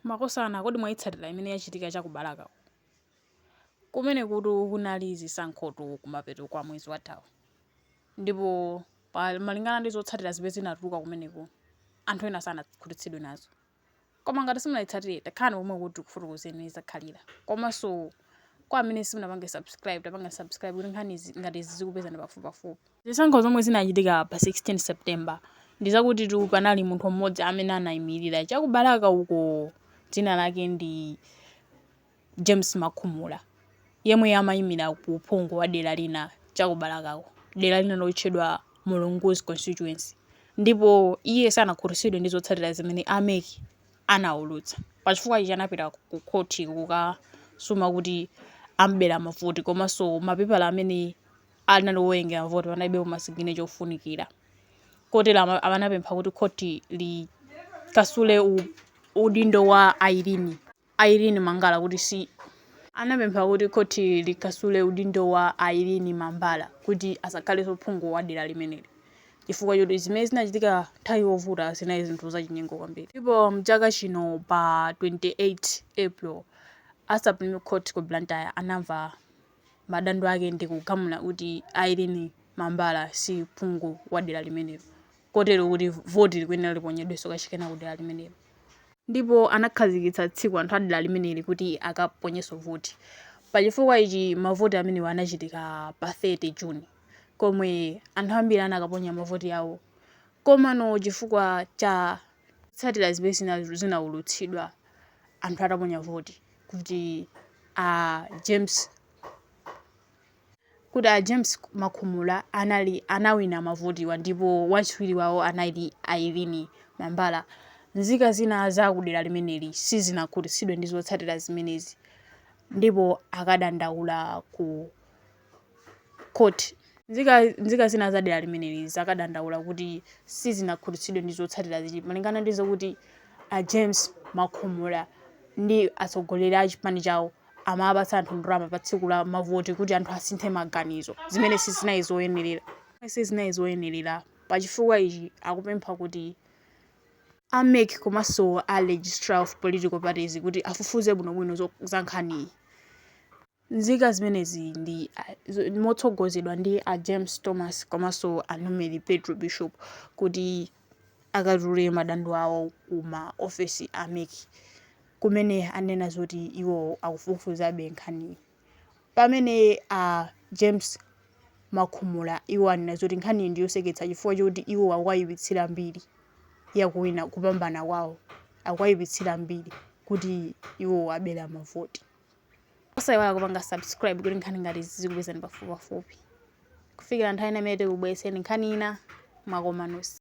Makosana kodi mwayitsatira imene yachitika chakubalaka kumene kuti kunali zisankhotu kumapeto kwa mwezi wathawu ndipo malingana ndi zotsatira zimene zinatuluka kumeneko anthu ena sanakhutitsidwe nazo koma ngati simunayitsatire takhani pomwe kuti kufotokozeni zakhalira komanso kwa amene simunapange subscribe tapanga subscribe kuti nkhani ngati izi zikupezani pafupipafupi. Zisankho zomwe zinachitika pa 16 September ndi zakuti tu panali munthu mmodzi amene anayimirira chakubalaka uko dzina lake ndi James Makhumula yemwe amayimira ku uphungu wa dera lina chakubalakako dera lina lotchedwa Mulunguzi constituency ndipo iye sanakhutitsidwe ndi zotsatira zimene ameki anaulutsa pachifukwa ichi anapita ku khoti kukasuma kuti ambera mavoti komanso mapepala amene anali owerengera mavoti panalibe masigine chofunikira kotero amanapempha kuti khoti likasule udindo wa Irene Mangala kuti si anapempha kuti khoti likasule udindo wa Irene Mambala kuti asakhale uphungu wa dera limeneli chifukwa choti zimene zinachitika nthawi yovuta zinali zinthu zachinyengo kwambiri. Ndipo mchaka chino pa 28 April Supreme Court ku Blantyre anamva madandaulo ake ndi kugamula kuti Irene Mambala si phungu wa dera limenelo kotero kuti voti likuyenera liponyedwenso kachikena ku dera limenelo ndipo anakhazikitsa tsiku anthu a dera limeneli kuti akaponyeso voti pachifukwa ichi mavoti amenewo anachitika pa 30 June komwe anthu ambiri anakaponya mavoti awo komano chifukwa cha zotsatira zimene zinaulutsidwa anthu ataponya voti kuti James Makhumula anawina mavotiwa ndipo wachiwiri wawo anali Irene Mambala. Nzika zina zakudera limeneli sizinakhutitsidwe ndi zotsatira zimenezi ndipo akadandaula ku court. Nzika zina za dera limeneli zakadandaula kuti sizinakhutitsidwe ndi zotsatira zichi malingana ndi zokuti James Makhumula ndi atsogoleri a chipani chawo amapatsa anthu ndalama pa tsiku la mavoti kuti anthu asinthe maganizo zimene sizinayi zoyenerera pachifukwa ichi akupempha kuti ameki komanso a registrar of political parties kuti afufuze bwinobwino za nkhani. Nzika zimenezi ndi motsogozedwa ndi a James Thomas komanso a Nomeli Pedro Bishop kuti akatule madandaulo awo kuma ofesi a meki kumene anena zoti iwo akufufuzabe nkhani pamene James Makhumula iwo anena zoti nkhani ndi yoseketsa chifukwa choti iwo akuyipitsira mbiri yakuwina kupambana kwawo akuyipitsira mbiri kuti iwo abera mavoti. Osayiwala kupanga subscribe kuti nkhani ngati zikupezani pafupipafupi kufikira nthawi imene tikubwereseni nkhani ina mwakomanonse.